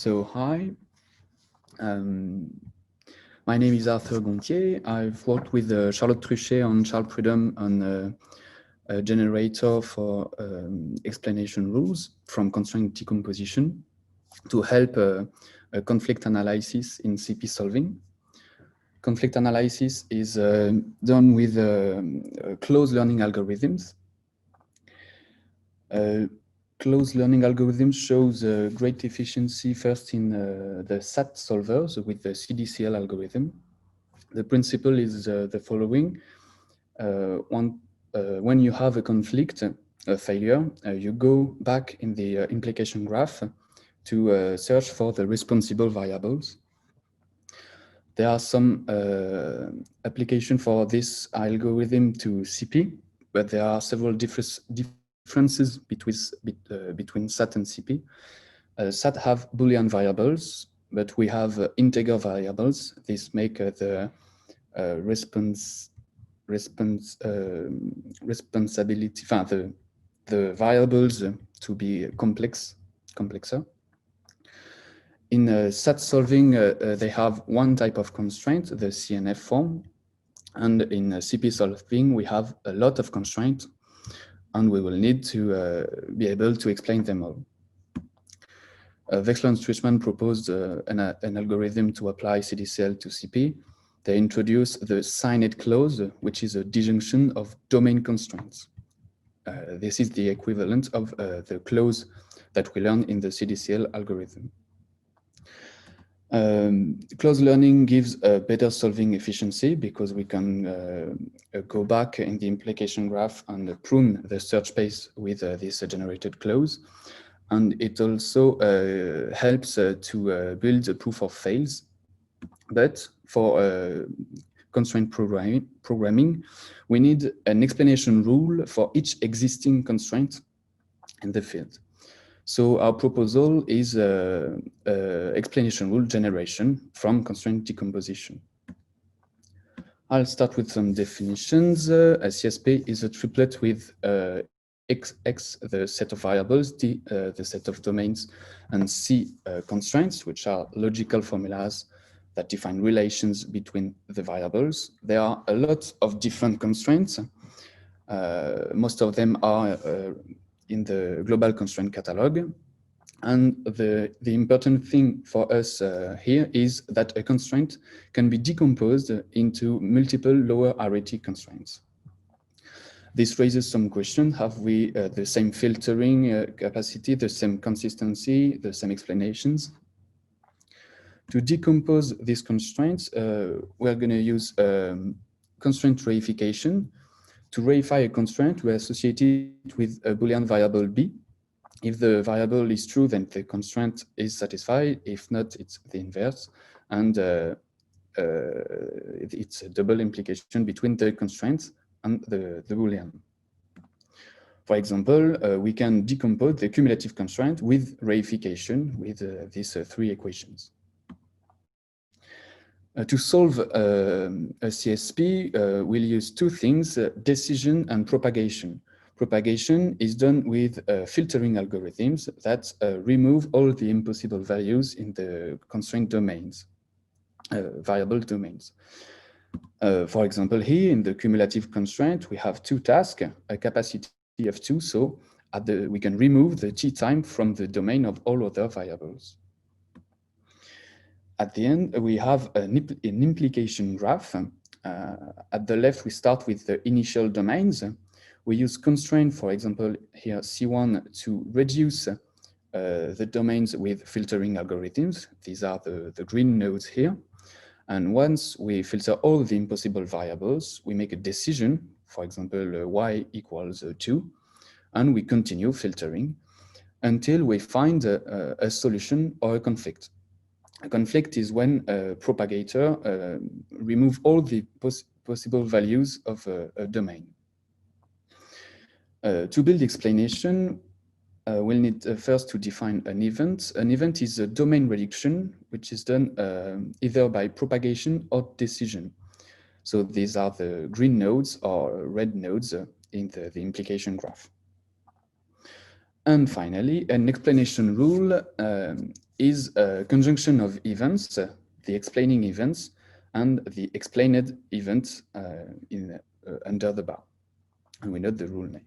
So hi, um, my name is Arthur Gontier. I've worked with Charlotte Truchet and Charles Prud'Homme on a generator for explanation rules from constraint decomposition to help a conflict analysis in CP solving. Conflict analysis is done with closed learning algorithms. Closed learning algorithm shows great efficiency first in the SAT solvers with the CDCL algorithm. The principle is the following. When you have a conflict, a failure, you go back in the implication graph to search for the responsible variables. There are some applications for this algorithm to CP, but there are several differences between SAT and CP. SAT have Boolean variables, but we have integer variables. This make the responsibility, the variables to be complexer. In SAT solving, they have one type of constraint, the CNF form. And in CP solving, we have a lot of constraints, and we will need to be able to explain them all. Wechsler and Strichman proposed an algorithm to apply CDCL to CP. They introduced the signed clause, which is a disjunction of domain constraints. This is the equivalent of the clause that we learn in the CDCL algorithm. Closed learning gives a better solving efficiency because we can go back in the implication graph and prune the search space with this generated clause. And it also helps to build a proof of fails. But for constraint programming, we need an explanation rule for each existing constraint in the field. So our proposal is explanation rule generation from constraint decomposition. I'll start with some definitions. A CSP is a triplet with X, the set of variables, D, the set of domains, and C, constraints, which are logical formulas that define relations between the variables. There are a lot of different constraints. Most of them are in the global constraint catalog. And the important thing for us here is that a constraint can be decomposed into multiple lower arity constraints. This raises some questions. Have we the same filtering capacity, the same consistency, the same explanations? To decompose these constraints, we're going to use constraint reification. To reify a constraint, we associate it with a Boolean variable B. If the variable is true, then the constraint is satisfied. If not, it's the inverse. And it's a double implication between the constraints and the Boolean. For example, we can decompose the cumulative constraint with reification with these three equations. To solve a CSP, we'll use two things, decision and propagation. Propagation is done with filtering algorithms that remove all the impossible values in the constraint domains, variable domains. For example, here in the cumulative constraint, we have two tasks, a capacity of 2, so we can remove the t time from the domain of all other variables. At the end, we have an implication graph. At the left, we start with the initial domains. We use constraint, for example, here C1 to reduce the domains with filtering algorithms. These are the green nodes here. And once we filter all the impossible variables, we make a decision, for example, y equals 2, and we continue filtering until we find a solution or a conflict. A conflict is when a propagator removes all the possible values of a domain. To build explanation, we'll need first to define an event. An event is a domain reduction, which is done either by propagation or decision. So these are the green nodes or red nodes in the implication graph. And finally, an explanation rule is a conjunction of events, the explaining events, and the explained event under the bar. And we note the rule name.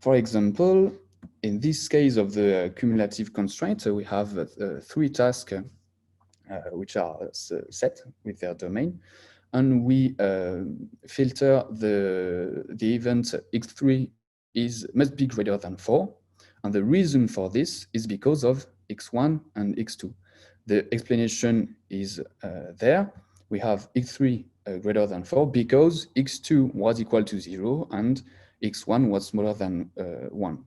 For example, in this case of the cumulative constraint, we have 3 tasks which are set with their domain, and we filter the event x3 must be greater than 4, and the reason for this is because of x1 and x2. The explanation is there. We have x3 greater than 4 because x2 was equal to 0 and x1 was smaller than 1.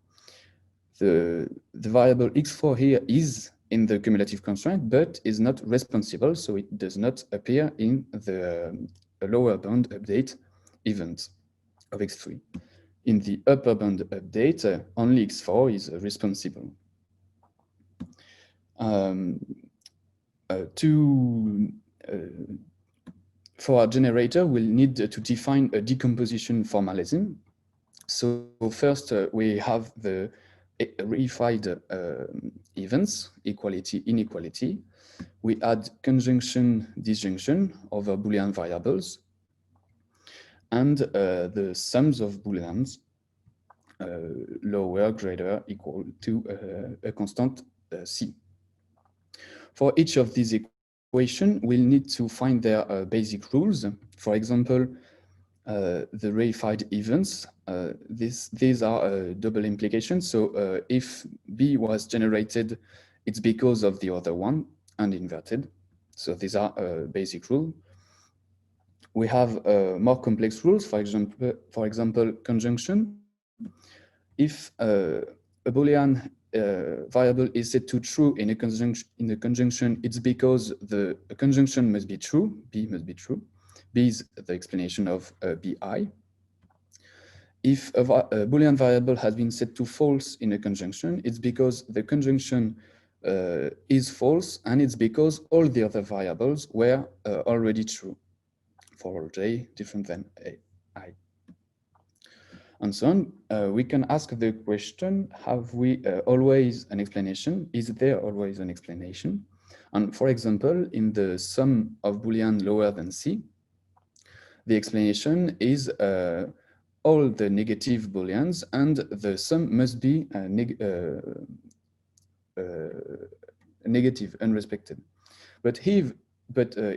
The variable x4 here is in the cumulative constraint, but is not responsible, so it does not appear in the lower bound update event of x3. In the upper bound update, only x4 is responsible. For our generator, we'll need to define a decomposition formalism. So first, we have the reified events, equality, inequality. We add conjunction, disjunction over Boolean variables, and the sums of Booleans, lower, greater, equal to a constant C. For each of these equations, we'll need to find their basic rules. For example, the reified events, these are double implications. So if B was generated, it's because of the other one, and inverted. So these are basic rules. We have more complex rules. For example, conjunction. If a Boolean variable is set to true in a conjunction, it's because the conjunction must be true. B must be true. B is the explanation of BI. If a Boolean variable has been set to false in a conjunction, it's because the conjunction is false, and it's because all the other variables were already true for j different than I. And so on. We can ask the question, have we always an explanation? Is there always an explanation? And for example, in the sum of Boolean lower than C, the explanation is all the negative Booleans, and the sum must be negative, unrespected. But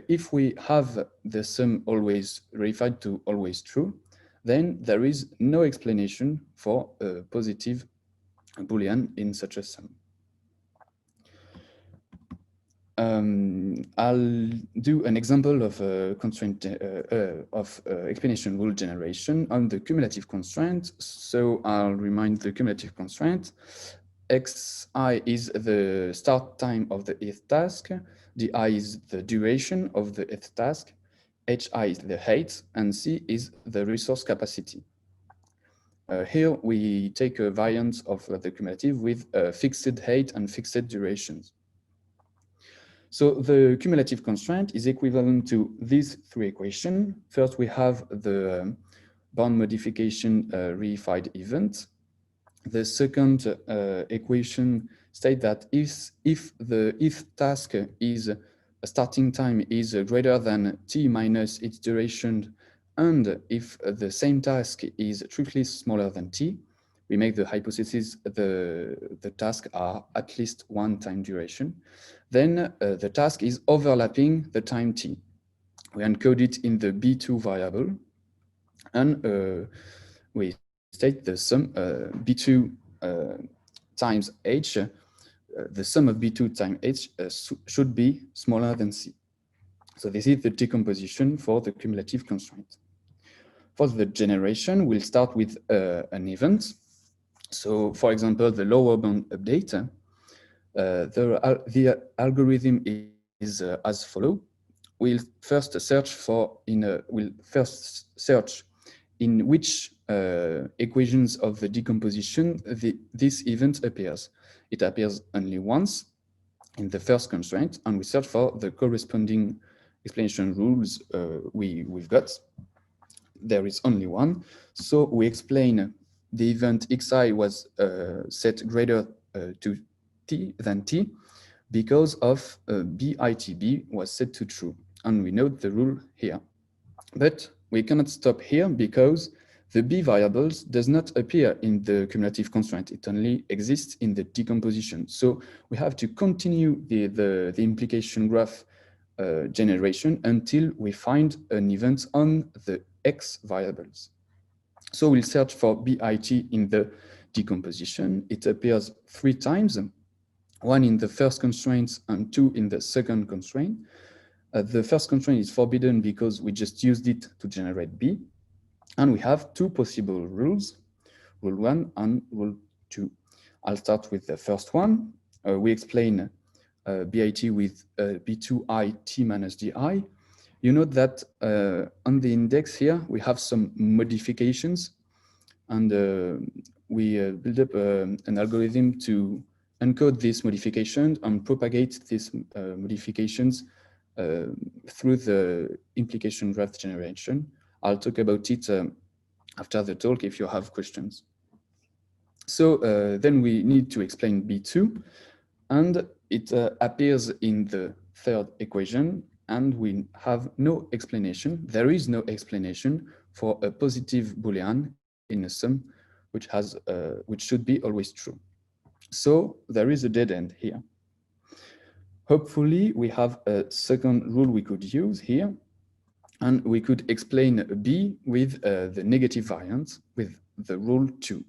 if we have the sum always reified to always true, then there is no explanation for a positive Boolean in such a sum. I'll do an example of constraint explanation rule generation on the cumulative constraint. So I'll remind the cumulative constraint. Xi is the start time of the ith task. Di is the duration of the ith task. Hi is the height, and C is the resource capacity. Here we take a variant of the cumulative with fixed height and fixed durations. So the cumulative constraint is equivalent to these 3 equations. First, we have the bound modification reified event. The second equation states that if the if task is starting time is greater than t minus its duration, and if the same task is strictly smaller than t, we make the hypothesis the tasks are at least 1 time duration. Then the task is overlapping the time t. We encode it in the B2 variable, and we state the sum B2 times h, the sum of B2 times h should be smaller than C. So this is the decomposition for the cumulative constraint. For the generation, we'll start with an event. So for example, the lower bound update, the algorithm is as follows. We'll first search in which equations of the decomposition this event appears. It appears only once in the first constraint, and we search for the corresponding explanation rules we've got. There is only one, so we explain the event xi was set greater to t than t because of bitb was set to true. And we note the rule here. But we cannot stop here because the b variables does not appear in the cumulative constraint. It only exists in the decomposition. So we have to continue the implication graph generation until we find an event on the x variables. So we'll search for bit in the decomposition. It appears 3 times, 1 in the first constraint and 2 in the second constraint. The first constraint is forbidden because we just used it to generate b. And we have 2 possible rules, rule 1 and rule 2. I'll start with the first one. We explain bit with b2i t minus di. You note that on the index here, we have some modifications, and we build up an algorithm to encode these modifications and propagate these modifications through the implication graph generation. I'll talk about it after the talk if you have questions. So then we need to explain B2, and it appears in the third equation, and we have no explanation. There is no explanation for a positive Boolean in a sum, which should be always true. So there is a dead end here. Hopefully, we have a second rule we could use here, and we could explain B with the negative variant with the rule 2.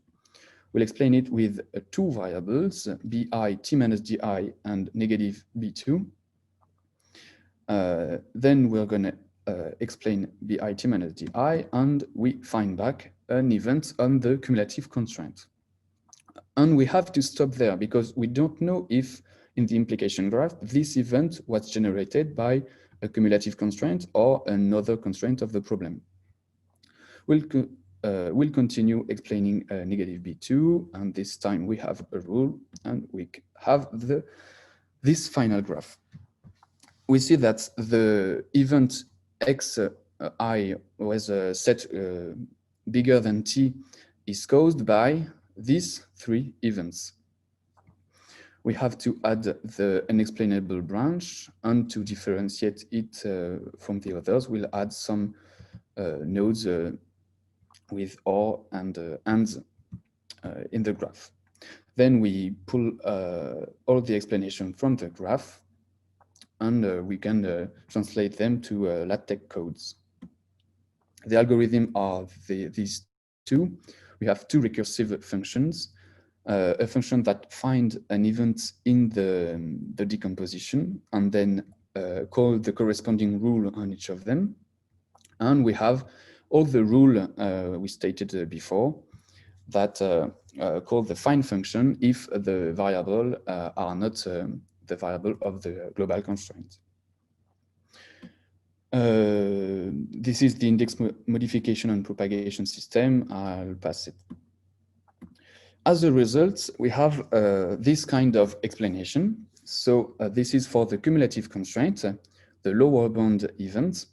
We'll explain it with 2 variables, bi t minus di and negative b2. Then we're going to explain bi t minus di, and we find back an event on the cumulative constraint. And we have to stop there because we don't know if in the implication graph this event was generated by a cumulative constraint or another constraint of the problem. We'll continue explaining negative b2, and this time we have a rule, and we have this final graph. We see that the event xi was set bigger than t is caused by these 3 events. We have to add the unexplainable branch, and to differentiate it from the others, we'll add some nodes with or and ands in the graph. Then we pull all the explanation from the graph, and we can translate them to LaTeX codes. The algorithm are these 2. We have 2 recursive functions, a function that finds an event in the decomposition and then call the corresponding rule on each of them. And we have all the rule we stated before that call the find function if the variable are not the variable of the global constraint. This is the index modification and propagation system. I'll pass it. As a result, we have this kind of explanation. So this is for the cumulative constraint. The lower bound event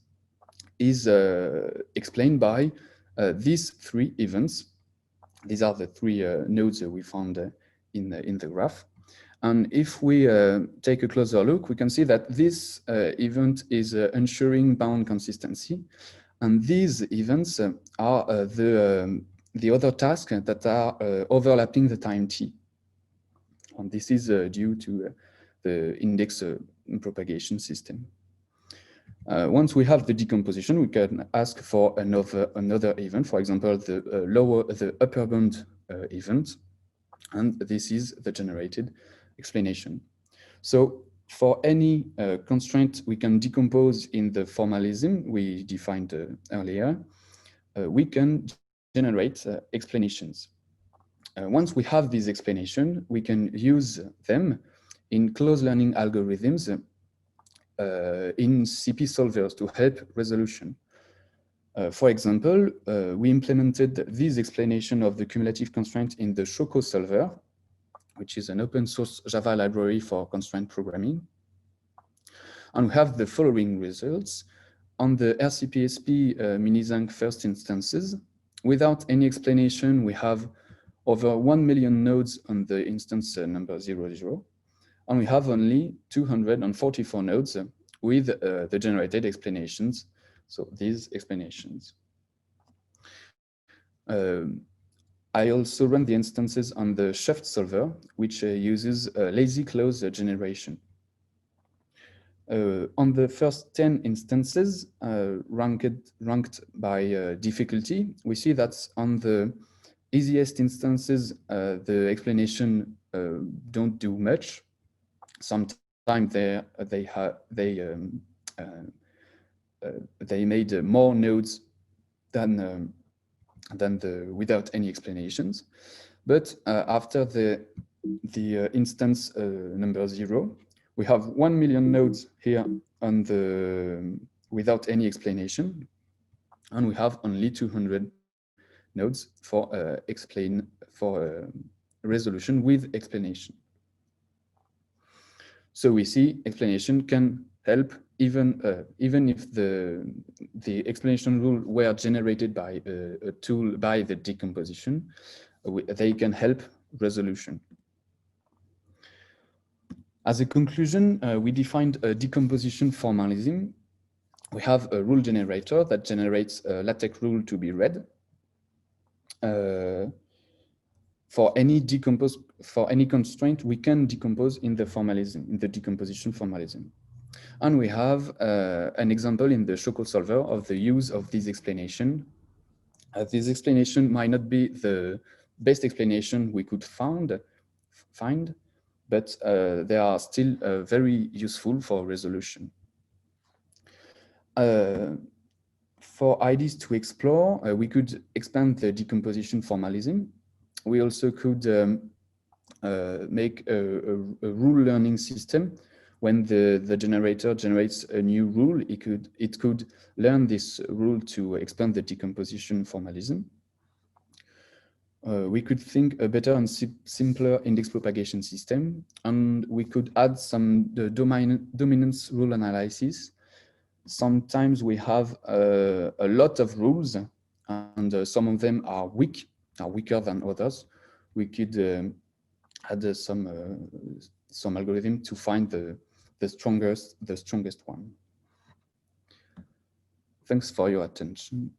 is explained by these 3 events. These are the 3 nodes that we found in the graph. And if we take a closer look, we can see that this event is ensuring bound consistency. And these events are the other tasks that are overlapping the time t. And this is due to the index propagation system. Once we have the decomposition, we can ask for another event, for example, the upper bound event, and this is the generated explanation. So for any constraint we can decompose in the formalism we defined earlier, we can generate explanations. Once we have these explanations, we can use them in closed learning algorithms in CP solvers to help resolution. For example, we implemented this explanation of the cumulative constraint in the Choco solver, which is an open source Java library for constraint programming. And we have the following results. On the RCPSP Minizang first instances, without any explanation, we have over 1 million nodes on the instance number 00, and we have only 244 nodes with the generated explanations, so these explanations. I also run the instances on the Shift solver, which uses lazy close generation. On the first 10 instances ranked by difficulty, we see that on the easiest instances, the explanation don't do much. Sometimes they made more nodes than without any explanations. But after the instance number 0, we have 1 million nodes here on the without any explanation, and we have only 200 nodes for resolution with explanation. So we see explanation can help even if the explanation rule were generated by a tool by the decomposition, they can help resolution. As a conclusion, we defined a decomposition formalism. We have a rule generator that generates a LaTeX rule to be read. For any constraint, we can decompose in the formalism, in the decomposition formalism. And we have an example in the Choco solver of the use of this explanation. This explanation might not be the best explanation we could find, but they are still very useful for resolution. For ideas to explore, we could expand the decomposition formalism. We also could make a rule learning system. When the generator generates a new rule, it could learn this rule to expand the decomposition formalism. We could think a better and simpler index propagation system, and we could add some dominance rule analysis. Sometimes we have a lot of rules, and some of them are weaker than others. We could add some algorithm to find the strongest one. Thanks for your attention.